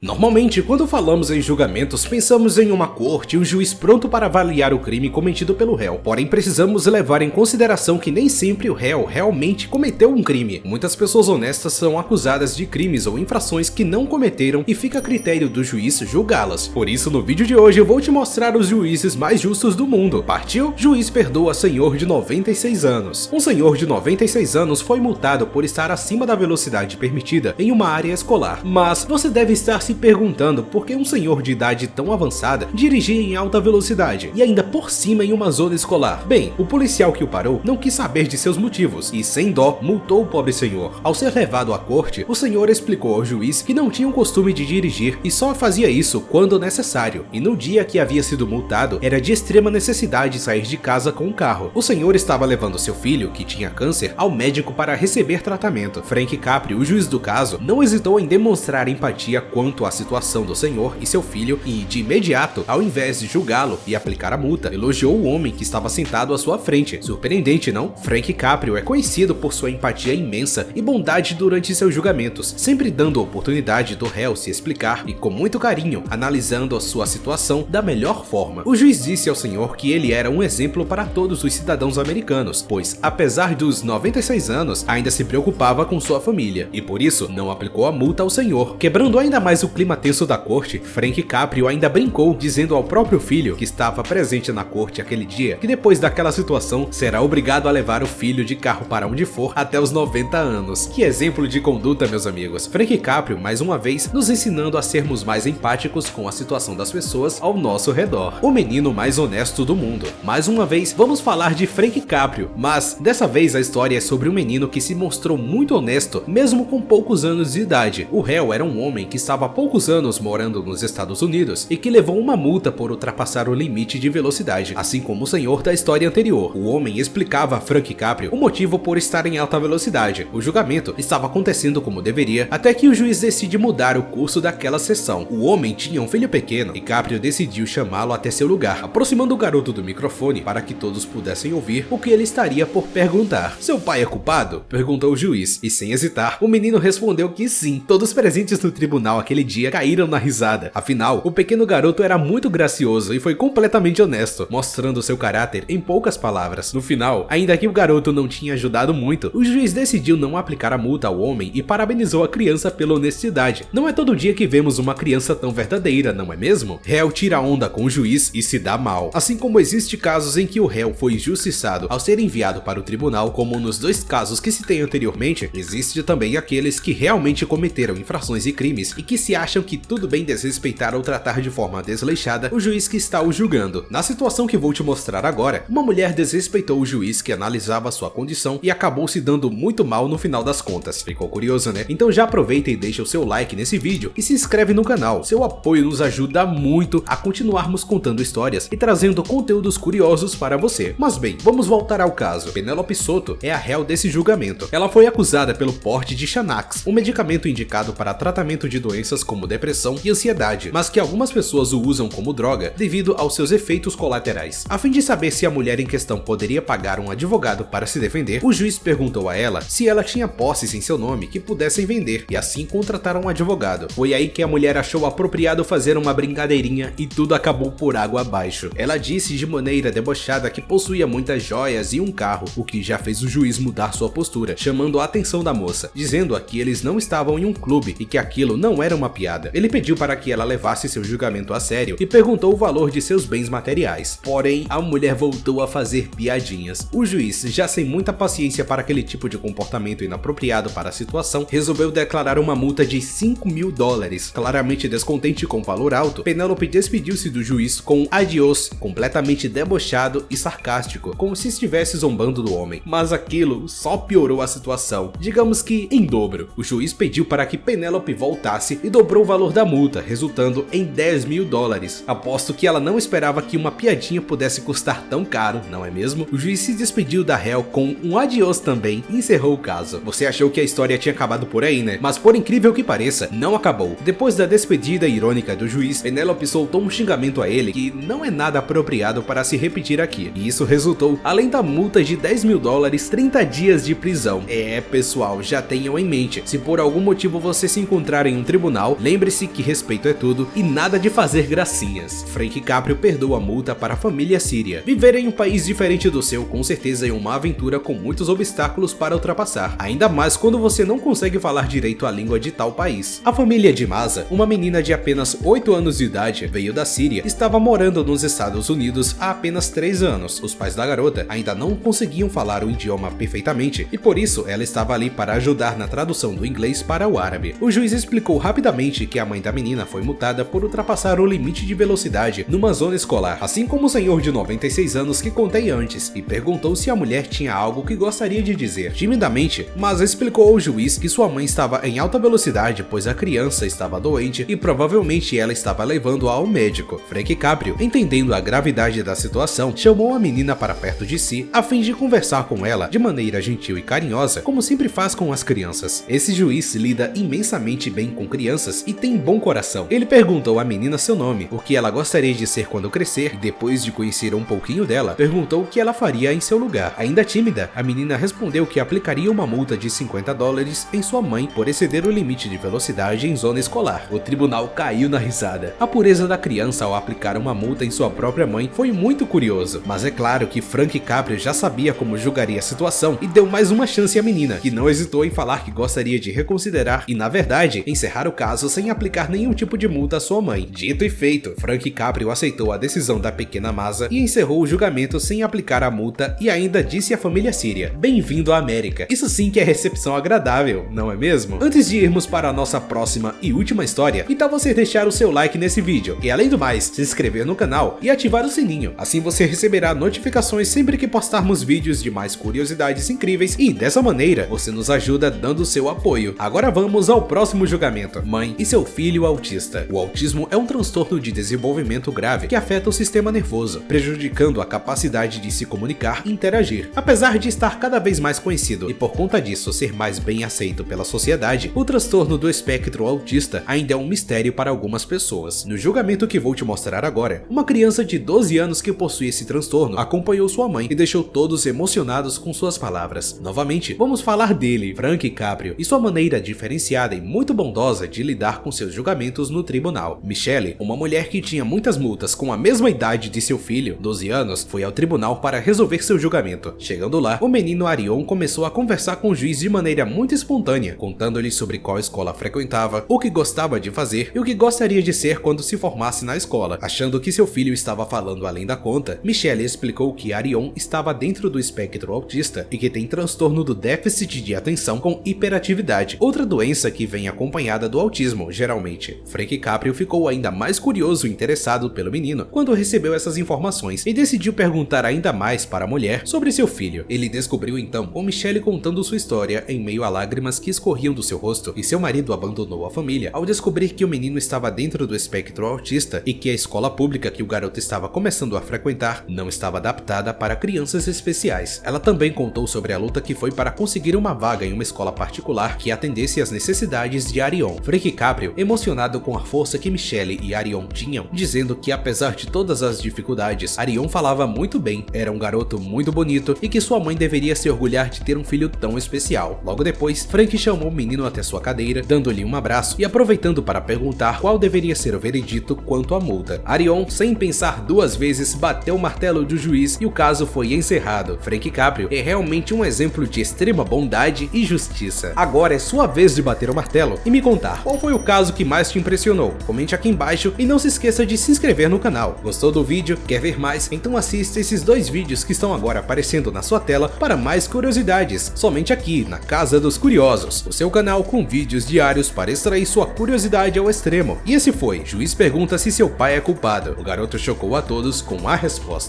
Normalmente, quando falamos em julgamentos, pensamos em uma corte e um juiz pronto para avaliar o crime cometido pelo réu. Porém, precisamos levar em consideração que nem sempre o réu realmente cometeu um crime. Muitas pessoas honestas são acusadas de crimes ou infrações que não cometeram e fica a critério do juiz julgá-las. Por isso, no vídeo de hoje eu vou te mostrar os juízes mais justos do mundo. Partiu? Juiz perdoa senhor de 96 anos. Um senhor de 96 anos foi multado por estar acima da velocidade permitida em uma área escolar. Mas você deve estar se perguntando por que um senhor de idade tão avançada dirigia em alta velocidade e ainda por cima em uma zona escolar. Bem, o policial que o parou não quis saber de seus motivos e, sem dó, multou o pobre senhor. Ao ser levado à corte, o senhor explicou ao juiz que não tinha o costume de dirigir e só fazia isso quando necessário, e no dia que havia sido multado era de extrema necessidade sair de casa com o carro. O senhor estava levando seu filho, que tinha câncer, ao médico para receber tratamento. Frank Capri, o juiz do caso, não hesitou em demonstrar empatia quanto à situação do senhor e seu filho e, de imediato, ao invés de julgá-lo e aplicar a multa, elogiou o homem que estava sentado à sua frente. Surpreendente, não? Frank Capri é conhecido por sua empatia imensa e bondade durante seus julgamentos, sempre dando a oportunidade do réu se explicar e, com muito carinho, analisando a sua situação da melhor forma. O juiz disse ao senhor que ele era um exemplo para todos os cidadãos americanos, pois, apesar dos 96 anos, ainda se preocupava com sua família e, por isso, não aplicou a multa ao senhor. Quebrando ainda mais o clima tenso da corte, Frank Capri ainda brincou, dizendo ao próprio filho, que estava presente na corte aquele dia, que depois daquela situação será obrigado a levar o filho de carro para onde for até os 90 anos. Que exemplo de conduta, meus amigos. Frank Capri, mais uma vez, nos ensinando a sermos mais empáticos com a situação das pessoas ao nosso redor. O menino mais honesto do mundo. Mais uma vez, vamos falar de Frank Capri, mas dessa vez a história é sobre um menino que se mostrou muito honesto, mesmo com poucos anos de idade. O réu era um homem que estava há poucos anos morando nos Estados Unidos e que levou uma multa por ultrapassar o limite de velocidade, assim como o senhor da história anterior. O homem explicava a Frank Capri o motivo por estar em alta velocidade. O julgamento estava acontecendo como deveria, até que o juiz decide mudar o curso daquela sessão. O homem tinha um filho pequeno e Capri decidiu chamá-lo até seu lugar, aproximando o garoto do microfone para que todos pudessem ouvir o que ele estaria por perguntar. Seu pai é culpado? Perguntou o juiz, e sem hesitar, o menino respondeu que sim. Todos presentes no tribunal aquele dia caíram na risada. Afinal, o pequeno garoto era muito gracioso e foi completamente honesto, mostrando seu caráter em poucas palavras. No final, ainda que o garoto não tinha ajudado muito, o juiz decidiu não aplicar a multa ao homem e parabenizou a criança pela honestidade. Não é todo dia que vemos uma criança tão verdadeira, não é mesmo? Réu tira onda com o juiz e se dá mal. Assim como existe casos em que o réu foi injustiçado ao ser enviado para o tribunal, como nos dois casos que citei anteriormente, existe também aqueles que realmente cometeram infrações e crimes e que se acham que tudo bem desrespeitar ou tratar de forma desleixada o juiz que está o julgando. Na situação que vou te mostrar agora, uma mulher desrespeitou o juiz que analisava sua condição e acabou se dando muito mal no final das contas. Ficou curioso, né? Então já aproveita e deixa o seu like nesse vídeo e se inscreve no canal. Seu apoio nos ajuda muito a continuarmos contando histórias e trazendo conteúdos curiosos para você. Mas bem, vamos voltar ao caso. Penélope Soto é a réu desse julgamento. Ela foi acusada pelo porte de Xanax, um medicamento indicado para tratamento de doenças como depressão e ansiedade, mas que algumas pessoas o usam como droga devido aos seus efeitos colaterais. A fim de saber se a mulher em questão poderia pagar um advogado para se defender, o juiz perguntou a ela se ela tinha posses em seu nome que pudessem vender e assim contratar um advogado. Foi aí que a mulher achou apropriado fazer uma brincadeirinha e tudo acabou por água abaixo. Ela disse de maneira debochada que possuía muitas joias e um carro, o que já fez o juiz mudar sua postura, chamando a atenção da moça, dizendo que eles não estavam em um clube e que aquilo não era uma piada. Ele pediu para que ela levasse seu julgamento a sério e perguntou o valor de seus bens materiais. Porém, a mulher voltou a fazer piadinhas. O juiz, já sem muita paciência para aquele tipo de comportamento inapropriado para a situação, resolveu declarar uma multa de $5.000. Claramente descontente com o valor alto, Penélope despediu-se do juiz com um adiós, completamente debochado e sarcástico, como se estivesse zombando do homem. Mas aquilo só piorou a situação, digamos que em dobro. O juiz pediu para que Penélope voltasse e dobrou o valor da multa, resultando em $10.000. Aposto que ela não esperava que uma piadinha pudesse custar tão caro, não é mesmo? O juiz se despediu da réu com um adiós também e encerrou o caso. Você achou que a história tinha acabado por aí, né? Mas por incrível que pareça, não acabou. Depois da despedida irônica do juiz, Penélope soltou um xingamento a ele que não é nada apropriado para se repetir aqui. E isso resultou, além da multa de $10.000, 30 dias de prisão. Pessoal, já tenham em mente, se por algum motivo você se encontrar em um tribunal final, lembre-se que respeito é tudo e nada de fazer gracinhas. Frank Caprio perdoa a multa para a família síria. Viver em um país diferente do seu com certeza é uma aventura com muitos obstáculos para ultrapassar, ainda mais quando você não consegue falar direito a língua de tal país. A família de Masa, uma menina de apenas 8 anos de idade, veio da Síria, estava morando nos Estados Unidos há apenas 3 anos. Os pais da garota ainda não conseguiam falar o idioma perfeitamente e por isso ela estava ali para ajudar na tradução do inglês para o árabe. O juiz explicou rapidamente que a mãe da menina foi multada por ultrapassar o limite de velocidade numa zona escolar, assim como o senhor de 96 anos que contei antes, e perguntou se a mulher tinha algo que gostaria de dizer. Timidamente, Masa explicou ao juiz que sua mãe estava em alta velocidade pois a criança estava doente e provavelmente ela estava levando-a ao médico. Frank Caprio, entendendo a gravidade da situação, chamou a menina para perto de si a fim de conversar com ela de maneira gentil e carinhosa, como sempre faz com as crianças. Esse juiz lida imensamente bem com crianças e tem bom coração. Ele perguntou à menina seu nome, o que ela gostaria de ser quando crescer, e depois de conhecer um pouquinho dela, perguntou o que ela faria em seu lugar. Ainda tímida, a menina respondeu que aplicaria uma multa de $50 em sua mãe por exceder o limite de velocidade em zona escolar. O tribunal caiu na risada. A pureza da criança ao aplicar uma multa em sua própria mãe foi muito curioso, mas é claro que Frank Caprio já sabia como julgaria a situação e deu mais uma chance à menina, que não hesitou em falar que gostaria de reconsiderar e, na verdade, encerrar o caso sem aplicar nenhum tipo de multa à sua mãe. Dito e feito, Frank Caprio aceitou a decisão da pequena Masa e encerrou o julgamento sem aplicar a multa e ainda disse à família síria: "Bem-vindo à América." Isso sim que é recepção agradável, não é mesmo? Antes de irmos para a nossa próxima e última história, que tal você deixar o seu like nesse vídeo e, além do mais, se inscrever no canal e ativar o sininho, assim você receberá notificações sempre que postarmos vídeos de mais curiosidades incríveis e, dessa maneira, você nos ajuda dando seu apoio. Agora vamos ao próximo julgamento: mãe e seu filho autista. O autismo é um transtorno de desenvolvimento grave que afeta o sistema nervoso, prejudicando a capacidade de se comunicar e interagir. Apesar de estar cada vez mais conhecido e por conta disso ser mais bem aceito pela sociedade, o transtorno do espectro autista ainda é um mistério para algumas pessoas. No julgamento que vou te mostrar agora, uma criança de 12 anos que possui esse transtorno acompanhou sua mãe e deixou todos emocionados com suas palavras. Novamente, vamos falar dele, Frank Caprio, e sua maneira diferenciada e muito bondosa de lidar com seus julgamentos no tribunal. Michelle, uma mulher que tinha muitas multas com a mesma idade de seu filho, 12 anos, foi ao tribunal para resolver seu julgamento. Chegando lá, o menino Arion começou a conversar com o juiz de maneira muito espontânea, contando-lhe sobre qual escola frequentava, o que gostava de fazer e o que gostaria de ser quando se formasse na escola. Achando que seu filho estava falando além da conta, Michelle explicou que Arion estava dentro do espectro autista e que tem transtorno do déficit de atenção com hiperatividade, outra doença que vem acompanhada do autismo, geralmente. Frank Caprio ficou ainda mais curioso e interessado pelo menino quando recebeu essas informações e decidiu perguntar ainda mais para a mulher sobre seu filho. Ele descobriu então com Michelle contando sua história em meio a lágrimas que escorriam do seu rosto, e seu marido abandonou a família ao descobrir que o menino estava dentro do espectro autista e que a escola pública que o garoto estava começando a frequentar não estava adaptada para crianças especiais. Ela também contou sobre a luta que foi para conseguir uma vaga em uma escola particular que atendesse às necessidades de Arion. Frank Caprio, emocionado com a força que Michelle e Arion tinham, dizendo que apesar de todas as dificuldades, Arion falava muito bem, era um garoto muito bonito e que sua mãe deveria se orgulhar de ter um filho tão especial. Logo depois, Frank chamou o menino até sua cadeira, dando-lhe um abraço e aproveitando para perguntar qual deveria ser o veredito quanto à multa. Arion, sem pensar duas vezes, bateu o martelo do juiz e o caso foi encerrado. Frank Caprio é realmente um exemplo de extrema bondade e justiça. Agora é sua vez de bater o martelo e me contar qual foi o caso que mais te impressionou. Comente aqui embaixo e não se esqueça de se inscrever no canal. Gostou do vídeo? Quer ver mais? Então assista esses dois vídeos que estão agora aparecendo na sua tela para mais curiosidades, somente aqui na Casa dos Curiosos, o seu canal com vídeos diários para extrair sua curiosidade ao extremo. E esse foi: Juiz pergunta se seu pai é culpado. O garoto chocou a todos com a resposta.